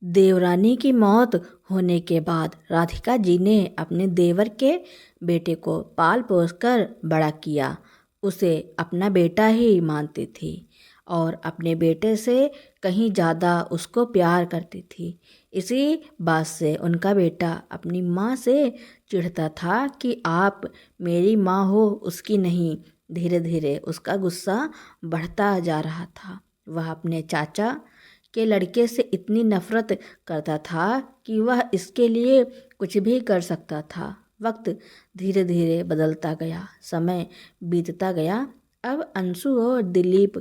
देवरानी की मौत होने के बाद राधिका जी ने अपने देवर के बेटे को पाल पोस कर बड़ा किया। उसे अपना बेटा ही मानती थी और अपने बेटे से कहीं ज़्यादा उसको प्यार करती थी। इसी बात से उनका बेटा अपनी माँ से चिढ़ता था कि आप मेरी माँ हो, उसकी नहीं। धीरे धीरे उसका गुस्सा बढ़ता जा रहा था। वह अपने चाचा के लड़के से इतनी नफरत करता था कि वह इसके लिए कुछ भी कर सकता था। वक्त धीरे धीरे बदलता गया, समय बीतता गया। अब अंशु और दिलीप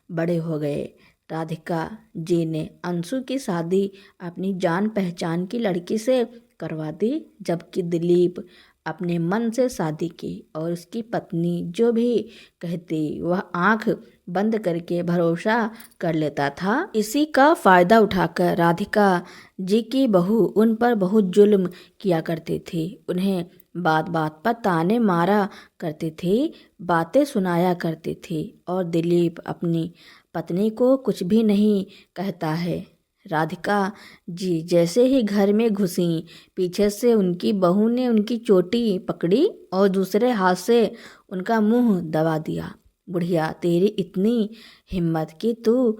बड़े हो गए। राधिका जी ने अंशु की शादी अपनी जान पहचान की लड़की से करवा दी, जबकि दिलीप अपने मन से शादी की और उसकी पत्नी जो भी कहती वह आंख बंद करके भरोसा कर लेता था। इसी का फायदा उठाकर राधिका जी की बहू उन पर बहुत जुल्म किया करती थी। उन्हें बात बात पर ताने मारा करती थी, बातें सुनाया करती थी और दिलीप अपनी पत्नी को कुछ भी नहीं कहता है। राधिका जी जैसे ही घर में घुसी, पीछे से उनकी बहू ने उनकी चोटी पकड़ी और दूसरे हाथ से उनका मुंह दबा दिया। बुढ़िया, तेरी इतनी हिम्मत कि तू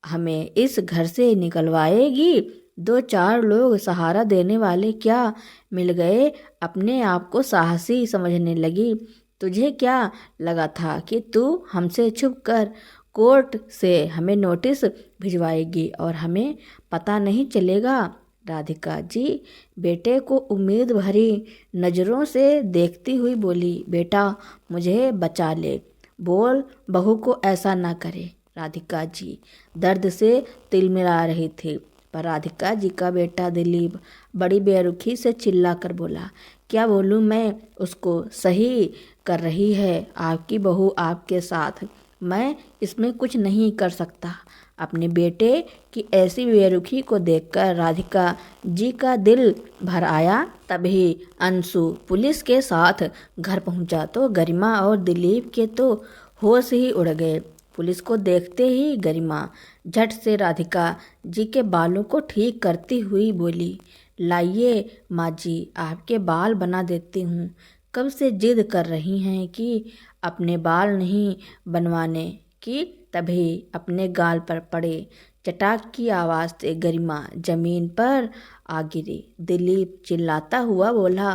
हमें इस घर से निकलवाएगी? दो चार लोग सहारा देने वाले क्या मिल गए, अपने आप को साहसी समझने लगी। तुझे क्या लगा था कि तू हमसे छुप कर कोर्ट से हमें नोटिस भिजवाएगी और हमें पता नहीं चलेगा? राधिका जी बेटे को उम्मीद भरी नज़रों से देखती हुई बोली, बेटा मुझे बचा ले, बोल बहू को ऐसा ना करे। राधिका जी दर्द से तिलमिला रही थी, पर राधिका जी का बेटा दिलीप बड़ी बेरुखी से चिल्ला कर बोला, क्या बोलूँ मैं, उसको सही कर रही है आपकी बहू आपके साथ, मैं इसमें कुछ नहीं कर सकता। अपने बेटे की ऐसी बेरुखी को देखकर राधिका जी का दिल भर आया। तभी अंशु पुलिस के साथ घर पहुंचा तो गरिमा और दिलीप के तो होश ही उड़ गए। पुलिस को देखते ही गरिमा झट से राधिका जी के बालों को ठीक करती हुई बोली, लाइए माँ जी, आपके बाल बना देती हूँ। कब से जिद कर रही हैं कि अपने बाल नहीं बनवाने की, तभी अपने गाल पर पड़े चटाक की आवाज़ से गरिमा जमीन पर आ गिरी। दिलीप चिल्लाता हुआ बोला,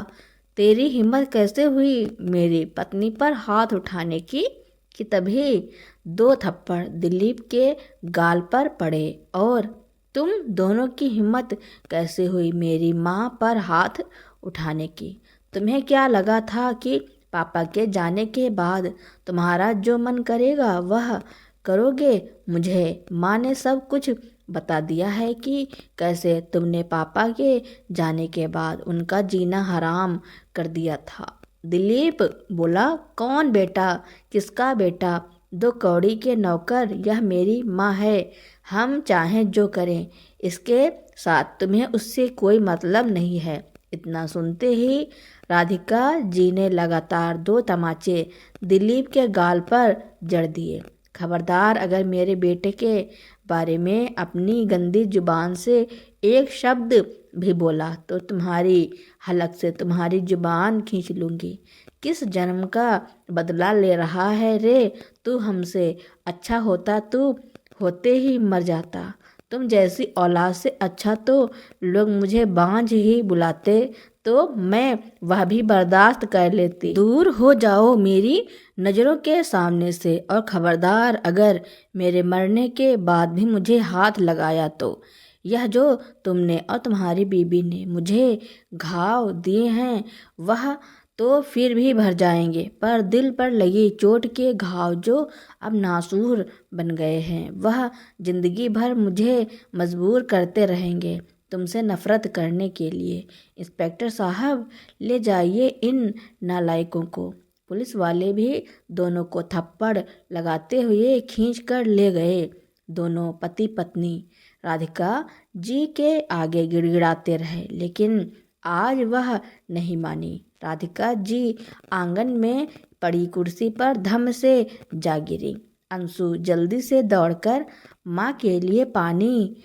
तेरी हिम्मत कैसे हुई मेरी पत्नी पर हाथ उठाने की? कि तभी दो थप्पड़ दिलीप के गाल पर पड़े। और तुम दोनों की हिम्मत कैसे हुई मेरी माँ पर हाथ उठाने की? तुम्हें क्या लगा था कि पापा के जाने के बाद तुम्हारा जो मन करेगा वह करोगे? मुझे माँ ने सब कुछ बता दिया है कि कैसे तुमने पापा के जाने के बाद उनका जीना हराम कर दिया था। दिलीप बोला, कौन बेटा? किसका बेटा? दो कौड़ी के नौकर, यह मेरी माँ है, हम चाहें जो करें, इसके साथ तुम्हें उससे कोई मतलब नहीं है। इतना सुनते ही राधिका जी ने लगातार दो तमाचे दिलीप के गाल पर जड़ दिए। खबरदार, अगर मेरे बेटे के बारे में अपनी गंदी जुबान से एक शब्द भी बोला तो तुम्हारी हलक से तुम्हारी जुबान खींच लूँगी। किस जन्म का बदला ले रहा है रे तू हमसे? अच्छा होता तू होते ही मर जाता। तुम जैसी औलाद से अच्छा तो लोग मुझे बांझ ही बुलाते तो मैं वह भी बर्दाश्त कर लेती। दूर हो जाओ मेरी नज़रों के सामने से, और खबरदार अगर मेरे मरने के बाद भी मुझे हाथ लगाया तो यह जो तुमने और तुम्हारी बीबी ने मुझे घाव दिए हैं वह तो फिर भी भर जाएंगे, पर दिल पर लगी चोट के घाव जो अब नासूर बन गए हैं वह जिंदगी भर मुझे मजबूर करते रहेंगे तुमसे नफरत करने के लिए। इंस्पेक्टर साहब, ले जाइए इन नालायकों को। पुलिस वाले भी दोनों को थप्पड़ लगाते हुए खींच कर ले गए। दोनों पति पत्नी राधिका जी के आगे गिड़गिड़ाते रहे, लेकिन आज वह नहीं मानी। राधिका जी आंगन में पड़ी कुर्सी पर धम से जा गिरी। अंशु जल्दी से दौड़कर माँ के लिए पानी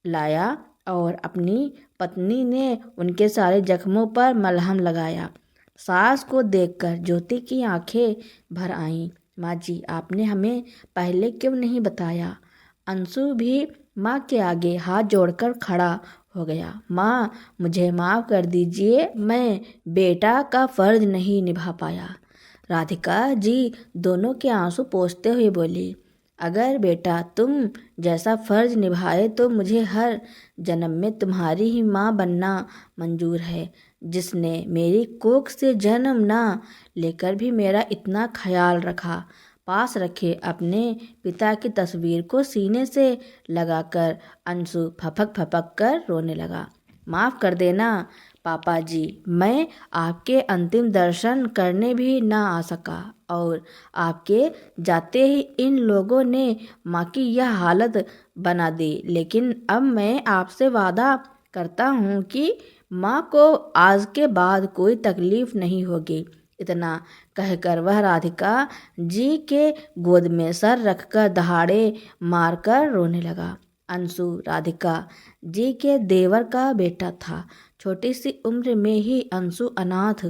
लाया और अपनी पत्नी ने उनके सारे जख्मों पर मलहम लगाया। सास को देखकर ज्योति की आंखें भर आईं। माँ जी, आपने हमें पहले क्यों नहीं बताया? अंशु भी माँ के आगे हाथ जोड़कर खड़ा हो गया। माँ, मुझे माफ़ कर दीजिए, मैं बेटा का फर्ज नहीं निभा पाया। राधिका जी दोनों के आंसू पोंछते हुए बोली, अगर बेटा तुम जैसा फर्ज निभाए तो मुझे हर जन्म में तुम्हारी ही माँ बनना मंजूर है। जिसने मेरी कोख से जन्म ना लेकर भी मेरा इतना ख्याल रखा। पास रखे अपने पिता की तस्वीर को सीने से लगाकर अंशु फपक फपक कर रोने लगा। माफ़ कर देना पापा जी, मैं आपके अंतिम दर्शन करने भी ना आ सका और आपके जाते ही इन लोगों ने माँ की यह हालत बना दी। लेकिन अब मैं आपसे वादा करता हूँ कि माँ को आज के बाद कोई तकलीफ नहीं होगी। इतना कहकर वह राधिका जी के गोद में सर रखकर दहाड़े मारकर रोने लगा। अंशु राधिका जी के देवर का बेटा था। छोटी सी उम्र में ही अंशु अनाथ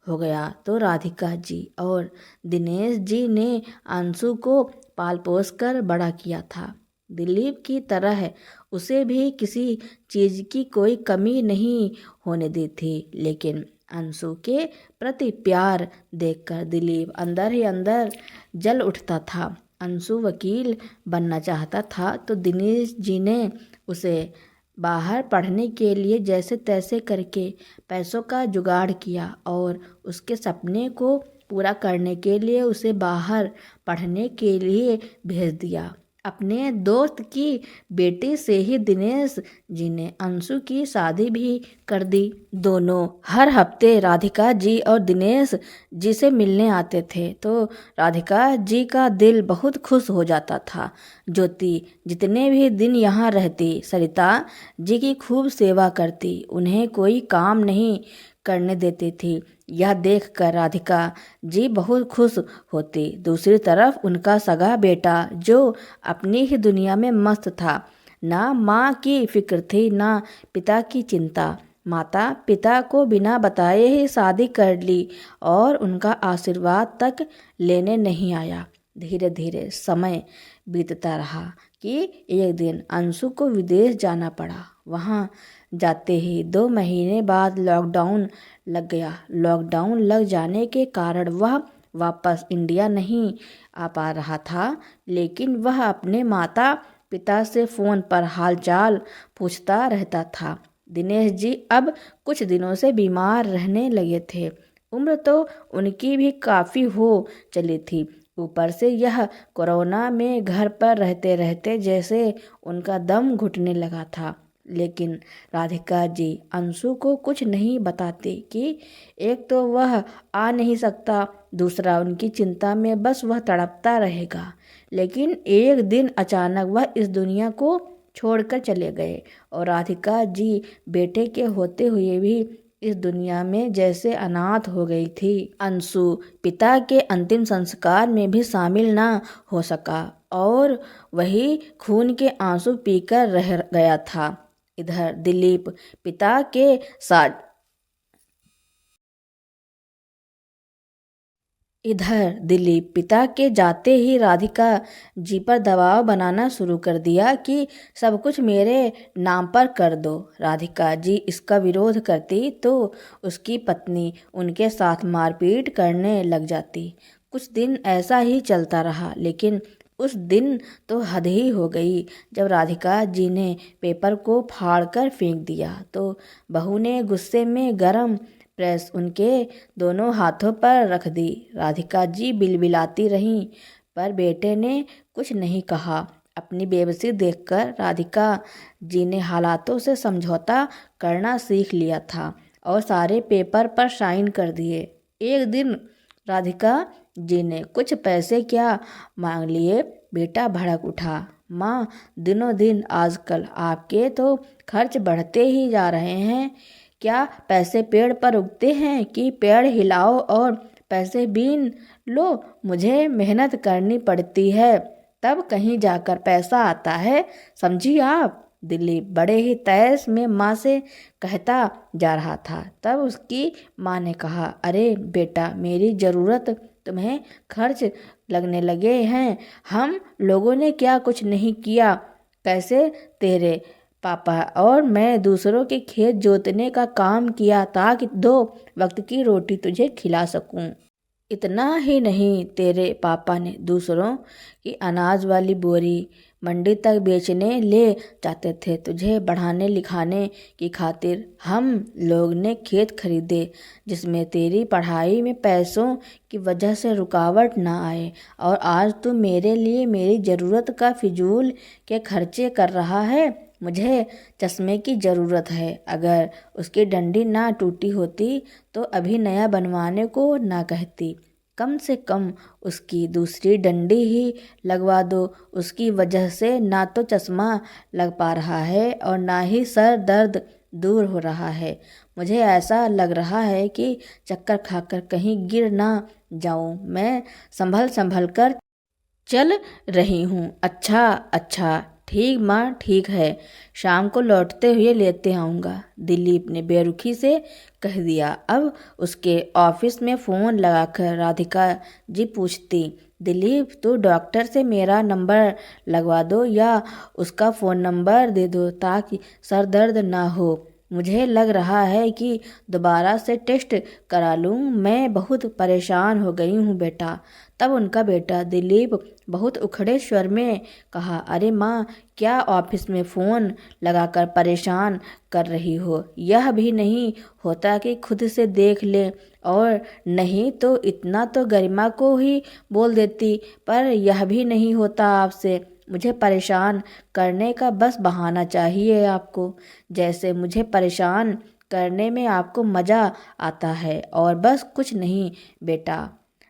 हो गया तो राधिका जी और दिनेश जी ने अंशु को पाल पोस कर बड़ा किया था। दिलीप की तरह उसे भी किसी चीज़ की कोई कमी नहीं होने दी थी। लेकिन अंशु के प्रति प्यार देखकर दिलीप अंदर ही अंदर जल उठता था। अंशु वकील बनना चाहता था तो दिनेश जी ने उसे बाहर पढ़ने के लिए जैसे तैसे करके पैसों का जुगाड़ किया और उसके सपने को पूरा करने के लिए उसे बाहर पढ़ने के लिए भेज दिया। अपने दोस्त की बेटी से ही दिनेश जी ने अंशु की शादी भी कर दी। दोनों हर हफ्ते राधिका जी और दिनेश जी से मिलने आते थे तो राधिका जी का दिल बहुत खुश हो जाता था। ज्योति जितने भी दिन यहाँ रहती सरिता जी की खूब सेवा करती, उन्हें कोई काम नहीं करने देती थी। यह देखकर राधिका जी बहुत खुश होती। दूसरी तरफ उनका सगा बेटा जो अपनी ही दुनिया में मस्त था, ना माँ की फिक्र थी ना पिता की चिंता। माता पिता को बिना बताए ही शादी कर ली और उनका आशीर्वाद तक लेने नहीं आया। धीरे धीरे समय बीतता रहा कि एक दिन अंशु को विदेश जाना पड़ा। वहाँ जाते ही 2 महीने बाद लॉकडाउन लग गया। लॉकडाउन लग जाने के कारण वह वापस इंडिया नहीं आ पा रहा था, लेकिन वह अपने माता पिता से फ़ोन पर हालचाल पूछता रहता था। दिनेश जी अब कुछ दिनों से बीमार रहने लगे थे। उम्र तो उनकी भी काफ़ी हो चली थी। ऊपर से यह कोरोना में घर पर रहते रहते जैसे उनका दम घुटने लगा था। लेकिन राधिका जी अंशु को कुछ नहीं बताती कि एक तो वह आ नहीं सकता, दूसरा उनकी चिंता में बस वह तड़पता रहेगा। लेकिन एक दिन अचानक वह इस दुनिया को छोड़कर चले गए और राधिका जी बेटे के होते हुए भी इस दुनिया में जैसे अनाथ हो गई थी। अंशु पिता के अंतिम संस्कार में भी शामिल ना हो सका और वही खून के आंसू पीकर रह गया था। इधर दिलीप पिता के साथ इधर दिलीप पिता के जाते ही राधिका जी पर दबाव बनाना शुरू कर दिया कि सब कुछ मेरे नाम पर कर दो। राधिका जी इसका विरोध करती तो उसकी पत्नी उनके साथ मारपीट करने लग जाती। कुछ दिन ऐसा ही चलता रहा, लेकिन उस दिन तो हद ही हो गई जब राधिका जी ने पेपर को फाड़कर फेंक दिया तो बहू ने गुस्से में गरम प्रेस उनके दोनों हाथों पर रख दी। राधिका जी बिलबिलाती रहीं पर बेटे ने कुछ नहीं कहा। अपनी बेबसी देखकर राधिका जी ने हालातों से समझौता करना सीख लिया था और सारे पेपर पर साइन कर दिए। एक दिन राधिका जी ने कुछ पैसे क्या मांग लिए। बेटा भड़क उठा, माँ, दिनों दिन आजकल आपके तो खर्च बढ़ते ही जा रहे हैं। क्या पैसे पेड़ पर उगते हैं कि पेड़ हिलाओ और पैसे बीन लो? मुझे मेहनत करनी पड़ती है, तब कहीं जाकर पैसा आता है, समझी आप? दिलीप बड़े ही तैस में माँ से कहता जा रहा था। तब उसकी माँ ने कहा, अरे बेटा, मेरी ज़रूरत तुम्हें खर्च लगने लगे हैं। हम लोगों ने क्या कुछ नहीं किया। कैसे तेरे पापा और मैं दूसरों के खेत जोतने का काम किया ताकि 2 वक्त की रोटी तुझे खिला सकूं। इतना ही नहीं, तेरे पापा ने दूसरों की अनाज वाली बोरी मंडी तक बेचने ले जाते थे। तुझे पढ़ाने लिखाने की खातिर हम लोग ने खेत खरीदे जिसमें तेरी पढ़ाई में पैसों की वजह से रुकावट ना आए। और आज तू मेरे लिए मेरी ज़रूरत का फिजूल के खर्चे कर रहा है। मुझे चश्मे की ज़रूरत है। अगर उसकी डंडी ना टूटी होती तो अभी नया बनवाने को ना कहती। कम से कम उसकी दूसरी डंडी ही लगवा दो। उसकी वजह से ना तो चश्मा लग पा रहा है और ना ही सर दर्द दूर हो रहा है। मुझे ऐसा लग रहा है कि चक्कर खाकर कहीं गिर ना जाऊं। मैं संभल संभल कर चल रही हूँ। अच्छा अच्छा, ठीक माँ, ठीक है। शाम को लौटते हुए लेते आऊँगा, दिलीप ने बेरुखी से कह दिया। अब उसके ऑफिस में फ़ोन लगाकर राधिका जी पूछती, दिलीप, तू डॉक्टर से मेरा नंबर लगवा दो या उसका फ़ोन नंबर दे दो ताकि सर दर्द ना हो। मुझे लग रहा है कि दोबारा से टेस्ट करा लूँ। मैं बहुत परेशान हो गई हूँ बेटा। तब उनका बेटा दिलीप बहुत उखड़े स्वर में कहा, अरे माँ, क्या ऑफिस में फ़ोन लगाकर परेशान कर रही हो? यह भी नहीं होता कि खुद से देख ले, और नहीं तो इतना तो गरिमा को ही बोल देती, पर यह भी नहीं होता आपसे। मुझे परेशान करने का बस बहाना चाहिए आपको, जैसे मुझे परेशान करने में आपको मज़ा आता है, और बस कुछ नहीं। बेटा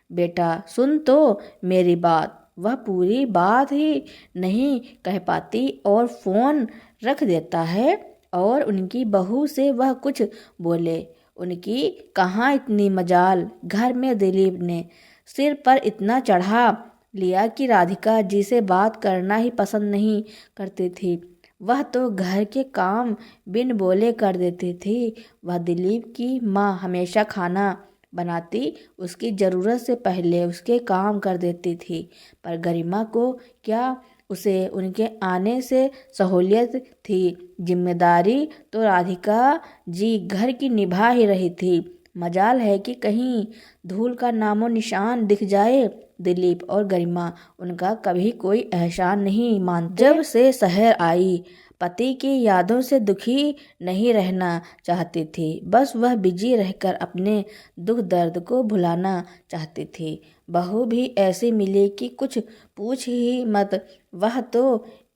बेटा सुन तो मेरी बात। वह पूरी बात ही नहीं कह पाती और फ़ोन रख देता है और उनकी बहू से वह कुछ बोले। उनकी कहाँ इतनी मजाल। घर में दिलीप ने सिर पर इतना चढ़ा लिया कि राधिका जी से बात करना ही पसंद नहीं करती थी। वह तो घर के काम बिन बोले कर देती थी। वह दिलीप की माँ हमेशा खाना बनाती, उसकी ज़रूरत से पहले उसके काम कर देती थी। पर गरिमा को क्या, उसे उनके आने से सहूलियत थी। जिम्मेदारी तो राधिका जी घर की निभा ही रही थी। मजाल है कि कहीं धूल का नामो निशान दिख जाए। दिलीप और गरिमा उनका कभी कोई एहसान नहीं मानते। जब से शहर आई, पति की यादों से दुखी नहीं रहना चाहती थी। बस वह बिजी रहकर अपने दुख दर्द को भुलाना चाहती थी। बहू भी ऐसी मिली कि कुछ पूछ ही मत। वह तो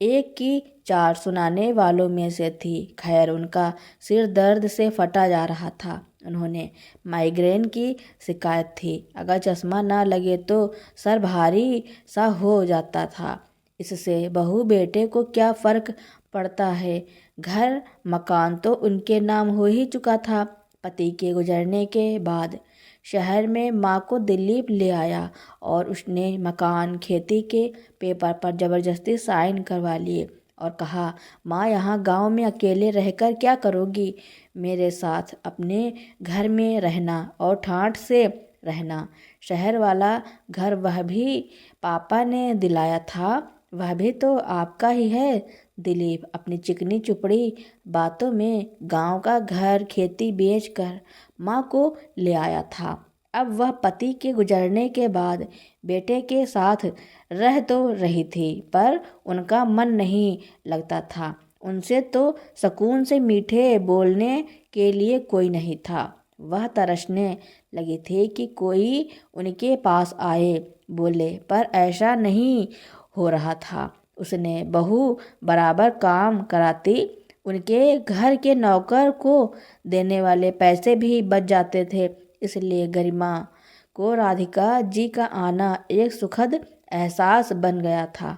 एक की 4 सुनाने वालों में से थी। खैर, उनका सिर दर्द से फटा जा रहा था। उन्होंने माइग्रेन की शिकायत थी। अगर चश्मा ना लगे तो सर भारी सा हो जाता था। इससे बहू बेटे को क्या फ़र्क पड़ता है। घर मकान तो उनके नाम हो ही चुका था। पति के गुजरने के बाद शहर में माँ को दिलीप ले आया और उसने मकान खेती के पेपर पर ज़बरदस्ती साइन करवा लिए और कहा, माँ, यहाँ गांव में अकेले रहकर क्या करोगी? मेरे साथ अपने घर में रहना और ठाठ से रहना। शहर वाला घर वह भी पापा ने दिलाया था, वह भी तो आपका ही है। दिलीप अपनी चिकनी चुपड़ी बातों में गांव का घर खेती बेचकर माँ को ले आया था। अब वह पति के गुजरने के बाद बेटे के साथ रह तो रही थी, पर उनका मन नहीं लगता था। उनसे तो सुकून से मीठे बोलने के लिए कोई नहीं था। वह तरसने लगी थी कि कोई उनके पास आए, बोले, पर ऐसा नहीं हो रहा था। उसने बहू बराबर काम कराती। उनके घर के नौकर को देने वाले पैसे भी बच जाते थे। इसलिए गरिमा को राधिका जी का आना एक सुखद एहसास बन गया था।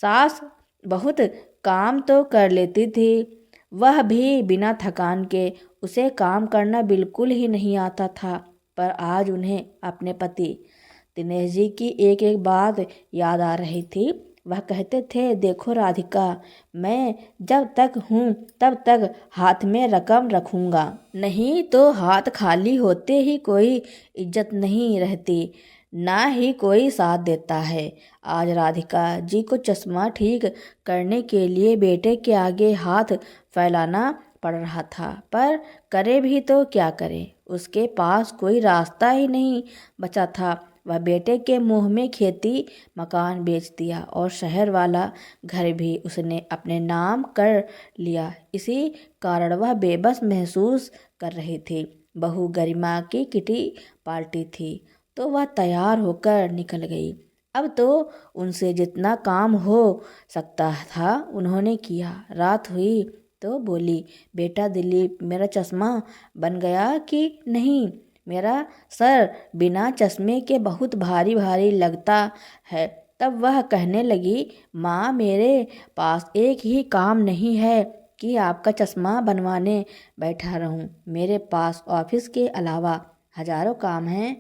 सास बहुत काम तो कर लेती थी, वह भी बिना थकान के। उसे काम करना बिल्कुल ही नहीं आता था। पर आज उन्हें अपने पति दिनेश जी की एक एक बात याद आ रही थी। वह कहते थे, देखो राधिका, मैं जब तक हूँ तब तक हाथ में रकम रखूँगा, नहीं तो हाथ खाली होते ही कोई इज्जत नहीं रहती, ना ही कोई साथ देता है। आज राधिका जी को चश्मा ठीक करने के लिए बेटे के आगे हाथ फैलाना पड़ रहा था, पर करे भी तो क्या करे, उसके पास कोई रास्ता ही नहीं बचा था। वह बेटे के मुंह में खेती मकान बेच दिया और शहर वाला घर भी उसने अपने नाम कर लिया। इसी कारण वह बेबस महसूस कर रही थी। बहू गरिमा की किटी पार्टी थी तो वह तैयार होकर निकल गई। अब तो उनसे जितना काम हो सकता था उन्होंने किया। रात हुई तो बोली, बेटा दिलीप, मेरा चश्मा बन गया कि नहीं? मेरा सर बिना चश्मे के बहुत भारी भारी लगता है। तब वह कहने लगी, माँ, मेरे पास एक ही काम नहीं है कि आपका चश्मा बनवाने बैठा रहूं। मेरे पास ऑफिस के अलावा हजारों काम हैं।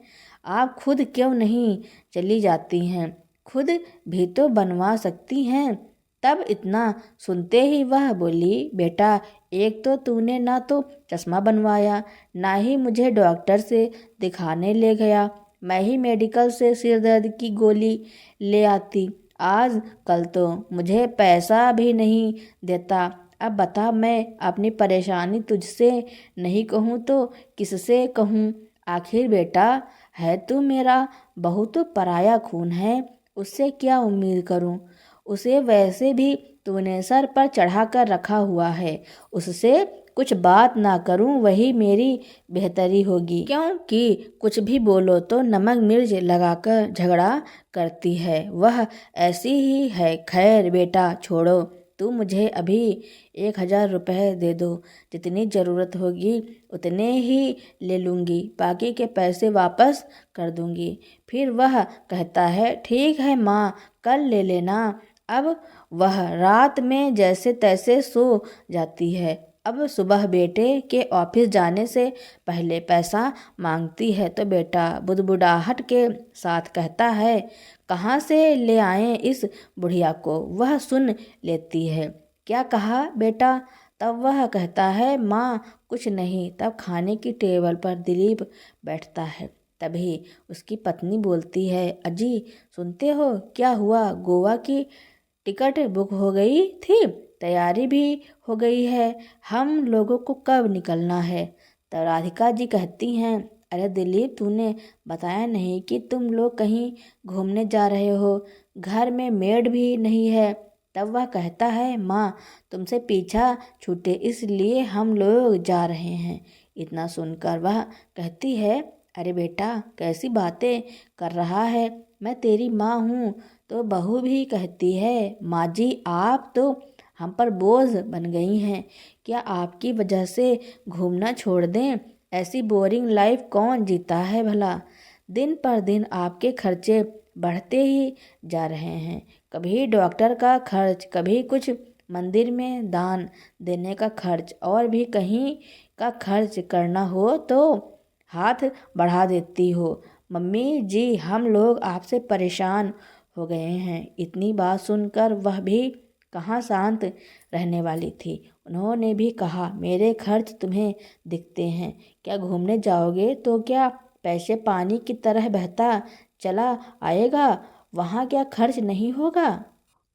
आप खुद क्यों नहीं चली जाती हैं? खुद भी तो बनवा सकती हैं। तब इतना सुनते ही वह बोली, बेटा, एक तो तूने ना तो चश्मा बनवाया, ना ही मुझे डॉक्टर से दिखाने ले गया। मैं ही मेडिकल से सिर दर्द की गोली ले आती। आज कल तो मुझे पैसा भी नहीं देता। अब बता, मैं अपनी परेशानी तुझसे नहीं कहूँ तो किससे कहूँ? आखिर बेटा है तू मेरा, बहुत पराया खून है, उससे क्या उम्मीद करूँ? उसे वैसे भी तूने सर पर चढ़ा कर रखा हुआ है। उससे कुछ बात ना करूं वही मेरी बेहतरी होगी, क्योंकि कुछ भी बोलो तो नमक मिर्च लगाकर झगड़ा करती है। वह ऐसी ही है। खैर बेटा छोड़ो, तू मुझे अभी 1,000 रुपये दे दो। जितनी ज़रूरत होगी उतने ही ले लूँगी, बाकी के पैसे वापस कर दूँगी। फिर वह कहता है, ठीक है माँ, कल ले लेना। अब वह रात में जैसे तैसे सो जाती है। अब सुबह बेटे के ऑफिस जाने से पहले पैसा मांगती है तो बेटा बुदबुदाहट के साथ कहता है, कहाँ से ले आए इस बुढ़िया को? वह सुन लेती है। क्या कहा बेटा? तब वह कहता है, माँ कुछ नहीं। तब खाने की टेबल पर दिलीप बैठता है। तभी उसकी पत्नी बोलती है, अजी सुनते हो क्या हुआ? गोवा की टिकट बुक हो गई थी, तैयारी भी हो गई है, हम लोगों को कब निकलना है? तब राधिका जी कहती हैं, अरे दिलीप, तूने बताया नहीं कि तुम लोग कहीं घूमने जा रहे हो, घर में मेड भी नहीं है। तब वह कहता है, माँ तुमसे पीछा छूटे इसलिए हम लोग जा रहे हैं। इतना सुनकर वह कहती है, अरे बेटा कैसी बातें कर रहा है, मैं तेरी माँ हूँ। तो बहू भी कहती है, माँ जी आप तो हम पर बोझ बन गई हैं, क्या आपकी वजह से घूमना छोड़ दें? ऐसी बोरिंग लाइफ कौन जीता है भला? दिन पर दिन आपके खर्चे बढ़ते ही जा रहे हैं। कभी डॉक्टर का खर्च, कभी कुछ मंदिर में दान देने का खर्च, और भी कहीं का खर्च करना हो तो हाथ बढ़ा देती हो। मम्मी जी, हम लोग आपसे परेशान हो गए हैं। इतनी बात सुनकर वह भी कहाँ शांत रहने वाली थी। उन्होंने भी कहा, मेरे खर्च तुम्हें दिखते हैं क्या? घूमने जाओगे तो क्या पैसे पानी की तरह बहता चला आएगा? वहाँ क्या खर्च नहीं होगा?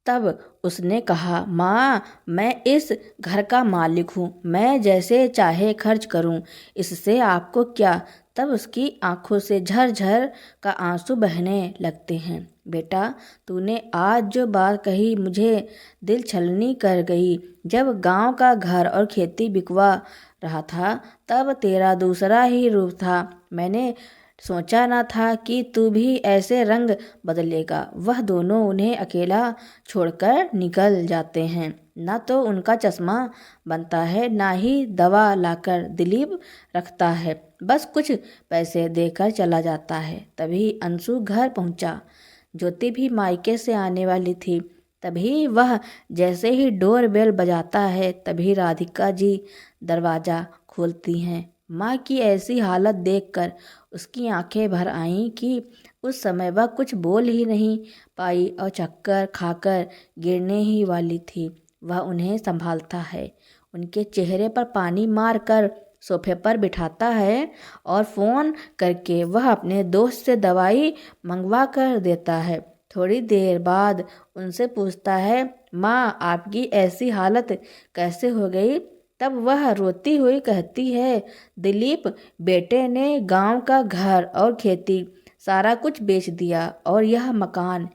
तब उसने कहा, माँ मैं इस घर का मालिक हूँ, मैं जैसे चाहे खर्च करूँ, इससे आपको क्या? तब उसकी आंखों से झरझर का आंसू बहने लगते हैं। बेटा तूने आज जो बात कही मुझे दिल छलनी कर गई। जब गांव का घर और खेती बिकवा रहा था तब तेरा दूसरा ही रूप था। मैंने सोचा ना था कि तू भी ऐसे रंग बदलेगा। वह दोनों उन्हें अकेला छोड़कर निकल जाते हैं। ना तो उनका चश्मा बनता है, ना ही दवा लाकर दिलीप रखता है, बस कुछ पैसे देकर चला जाता है। तभी अंशु घर पहुंचा। ज्योति भी मायके से आने वाली थी। तभी वह जैसे ही डोर बेल बजाता है तभी राधिका जी दरवाज़ा खोलती हैं। माँ की ऐसी हालत देखकर उसकी आंखें भर आईं कि उस समय वह कुछ बोल ही नहीं पाई और चक्कर खाकर गिरने ही वाली थी। वह उन्हें संभालता है, उनके चेहरे पर पानी मारकर सोफे पर बिठाता है और फ़ोन करके वह अपने दोस्त से दवाई मंगवा कर देता है। थोड़ी देर बाद उनसे पूछता है, माँ आपकी ऐसी हालत कैसे हो गई? तब वह रोती हुई कहती है, दिलीप बेटे ने गांव का घर और खेती सारा कुछ बेच दिया और यह मकान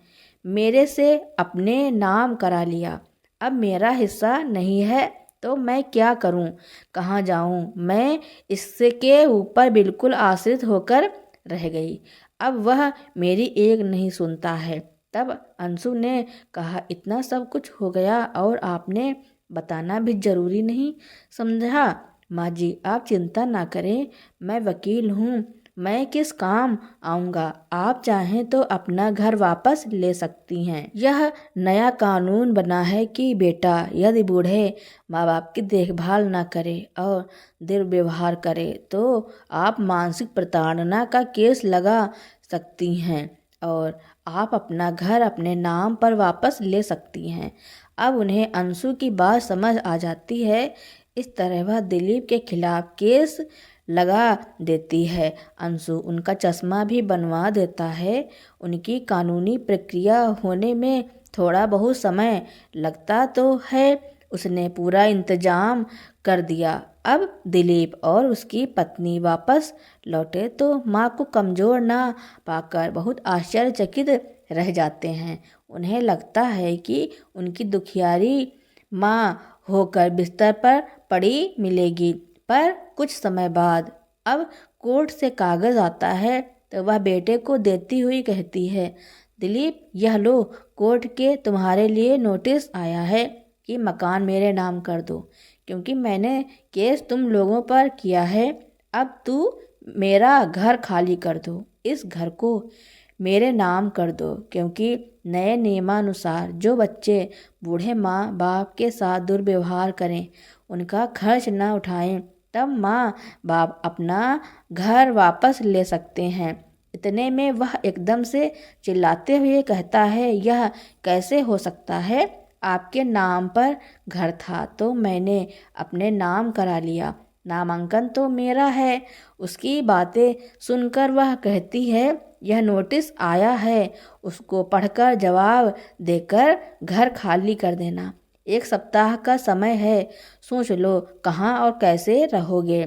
मेरे से अपने नाम करा लिया। अब मेरा हिस्सा नहीं है तो मैं क्या करूं? कहाँ जाऊं? मैं इससे के ऊपर बिल्कुल आश्रित होकर रह गई। अब वह मेरी एक नहीं सुनता है। तब अंशु ने कहा, इतना सब कुछ हो गया और आपने बताना भी जरूरी नहीं समझा? माँ जी आप चिंता ना करें, मैं वकील हूँ, मैं किस काम आऊँगा? आप चाहें तो अपना घर वापस ले सकती हैं। यह नया कानून बना है कि बेटा यदि बूढ़े माँ बाप की देखभाल ना करे और दुर्व्यवहार करे तो आप मानसिक प्रताड़ना का केस लगा सकती हैं और आप अपना घर अपने नाम पर वापस ले सकती हैं। अब उन्हें अंशु की बात समझ आ जाती है। इस तरह वह दिलीप के खिलाफ केस लगा देती है। अंशु उनका चश्मा भी बनवा देता है। उनकी कानूनी प्रक्रिया होने में थोड़ा बहुत समय लगता तो है। उसने पूरा इंतजाम कर दिया। अब दिलीप और उसकी पत्नी वापस लौटे तो माँ को कमज़ोर ना पाकर बहुत आश्चर्यचकित रह जाते हैं। उन्हें लगता है कि उनकी दुखियारी माँ होकर बिस्तर पर पड़ी मिलेगी। पर कुछ समय बाद अब कोर्ट से कागज़ आता है तो वह बेटे को देती हुई कहती है, दिलीप यह लो, कोर्ट के तुम्हारे लिए नोटिस आया है कि मकान मेरे नाम कर दो, क्योंकि मैंने केस तुम लोगों पर किया है। अब तू मेरा घर खाली कर दो, इस घर को मेरे नाम कर दो, क्योंकि नए नियमानुसार जो बच्चे बूढ़े माँ बाप के साथ दुर्व्यवहार करें उनका खर्च न उठाएं तब माँ बाप अपना घर वापस ले सकते हैं। इतने में वह एकदम से चिल्लाते हुए कहता है, यह कैसे हो सकता है? आपके नाम पर घर था तो मैंने अपने नाम करा लिया, नामांकन तो मेरा है। उसकी बातें सुनकर वह कहती है, यह नोटिस आया है, उसको पढ़कर जवाब देकर घर खाली कर देना। 1 सप्ताह का समय है, सोच लो कहाँ और कैसे रहोगे।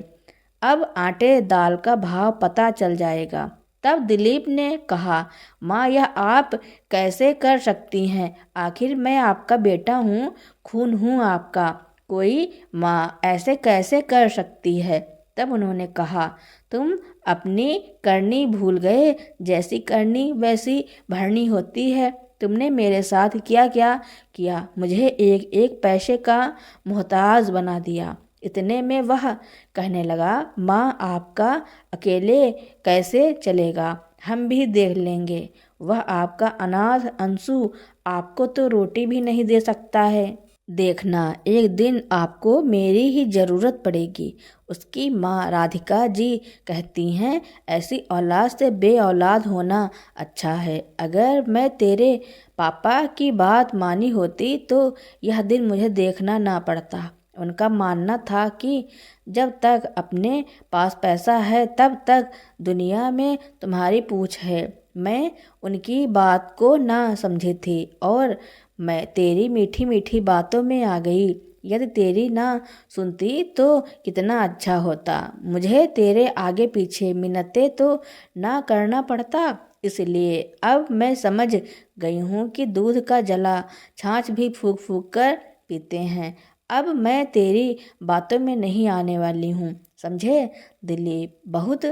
अब आटे दाल का भाव पता चल जाएगा। तब दिलीप ने कहा, माँ यह आप कैसे कर सकती हैं? आखिर मैं आपका बेटा हूँ, खून हूँ आपका। कोई माँ ऐसे कैसे कर सकती है? तब उन्होंने कहा, तुम अपनी करनी भूल गए, जैसी करनी वैसी भरनी होती है। तुमने मेरे साथ क्या क्या किया, मुझे एक एक पैसे का मोहताज बना दिया। इतने में वह कहने लगा, माँ आपका अकेले कैसे चलेगा, हम भी देख लेंगे। वह आपका अनाथ अंशु आपको तो रोटी भी नहीं दे सकता है। देखना एक दिन आपको मेरी ही ज़रूरत पड़ेगी। उसकी माँ राधिका जी कहती हैं, ऐसी औलाद से बे औलाद होना अच्छा है। अगर मैं तेरे पापा की बात मानी होती तो यह दिन मुझे देखना ना पड़ता। उनका मानना था कि जब तक अपने पास पैसा है तब तक दुनिया में तुम्हारी पूछ है। मैं उनकी बात को ना समझी थी और मैं तेरी मीठी मीठी बातों में आ गई। यदि तेरी ना सुनती तो कितना अच्छा होता। मुझे तेरे आगे पीछे मिन्नतें तो ना करना पड़ता। इसलिए अब मैं समझ गई हूँ कि दूध का जला छाछ भी फूंक फूंक कर पीते हैं। अब मैं तेरी बातों में नहीं आने वाली हूँ, समझे? दिलीप, बहुत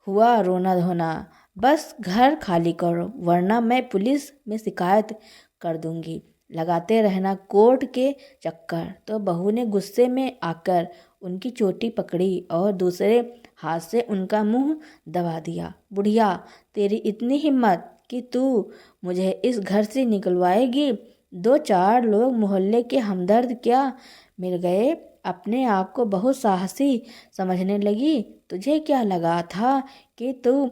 हुआ रोना धोना, बस घर खाली करो वरना मैं पुलिस में शिकायत कर दूंगी। लगाते रहना कोर्ट के चक्कर। तो बहू ने गुस्से में आकर उनकी चोटी पकड़ी और दूसरे हाथ से उनका मुंह दबा दिया। बुढ़िया, तेरी इतनी हिम्मत कि तू मुझे इस घर से निकलवाएगी? 2-4 लोग मोहल्ले के हमदर्द क्या मिल गए, अपने आप को बहुत साहसी समझने लगी। तुझे क्या लगा था कि तू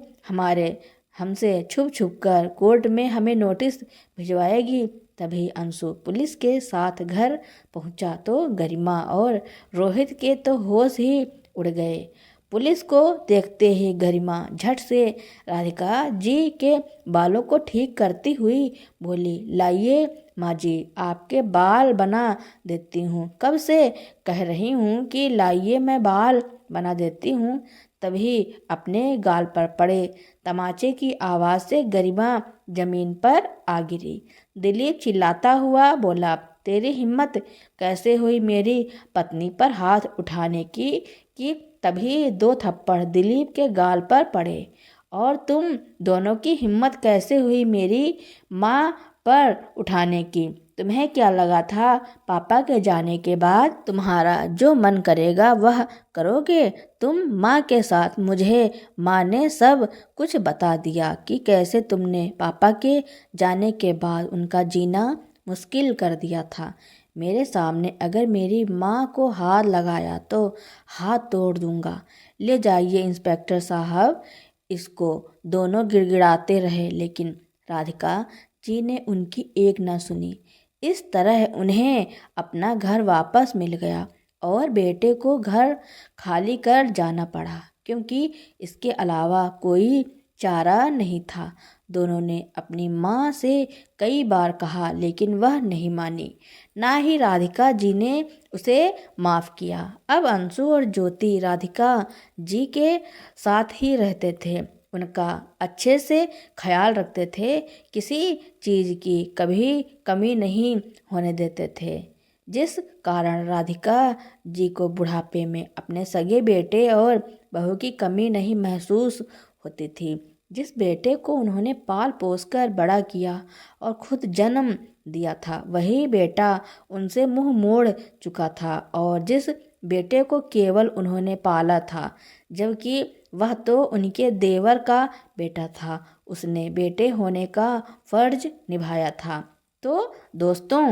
हमसे छुप छुप कर कोर्ट में हमें नोटिस भिजवाएगी? तभी अंशु पुलिस के साथ घर पहुंचा तो गरिमा और रोहित के तो होश ही उड़ गए। पुलिस को देखते ही गरिमा झट से राधिका जी के बालों को ठीक करती हुई बोली, लाइए माँ जी, आपके बाल बना देती हूँ। कब से कह रही हूँ कि लाइए मैं बाल बना देती हूँ। तभी अपने गाल पर पड़े तमाचे की आवाज़ से गरिमा जमीन पर आ गिरी। दिलीप चिल्लाता हुआ बोला, तेरी हिम्मत कैसे हुई मेरी पत्नी पर हाथ उठाने की? कि तभी 2 थप्पड़ दिलीप के गाल पर पड़े। और तुम दोनों की हिम्मत कैसे हुई मेरी माँ पर उठाने की? तुम्हें क्या लगा था पापा के जाने के बाद तुम्हारा जो मन करेगा वह करोगे? तुम माँ के साथ मुझे माँ ने सब कुछ बता दिया कि कैसे तुमने पापा के जाने के बाद उनका जीना मुश्किल कर दिया था। मेरे सामने अगर मेरी माँ को हाथ लगाया तो हाथ तोड़ दूंगा। ले जाइए इंस्पेक्टर साहब इसको। दोनों गिड़गिड़ाते रहे, लेकिन राधिका जी ने उनकी एक न सुनी। इस तरह उन्हें अपना घर वापस मिल गया और बेटे को घर खाली कर जाना पड़ा, क्योंकि इसके अलावा कोई चारा नहीं था। दोनों ने अपनी माँ से कई बार कहा, लेकिन वह नहीं मानी। ना ही राधिका जी ने उसे माफ़ किया। अब अंशु और ज्योति राधिका जी के साथ ही रहते थे, उनका अच्छे से ख्याल रखते थे, किसी चीज़ की कभी कमी नहीं होने देते थे, जिस कारण राधिका जी को बुढ़ापे में अपने सगे बेटे और बहू की कमी नहीं महसूस होती थी। जिस बेटे को उन्होंने पाल पोस कर बड़ा किया और खुद जन्म दिया था, वही बेटा उनसे मुंह मोड़ चुका था। और जिस बेटे को केवल उन्होंने पाला था, जबकि वह तो उनके देवर का बेटा था, उसने बेटे होने का फर्ज निभाया था। तो दोस्तों,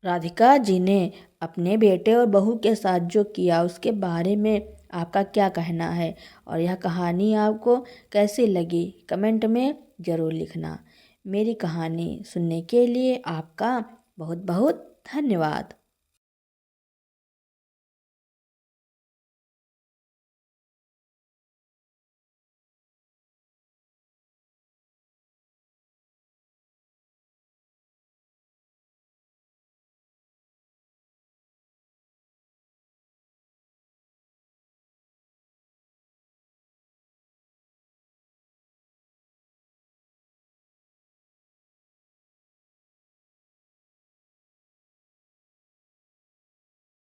राधिका जी ने अपने बेटे और बहू के साथ जो किया उसके बारे में आपका क्या कहना है, और यह कहानी आपको कैसी लगी कमेंट में ज़रूर लिखना। मेरी कहानी सुनने के लिए आपका बहुत बहुत धन्यवाद।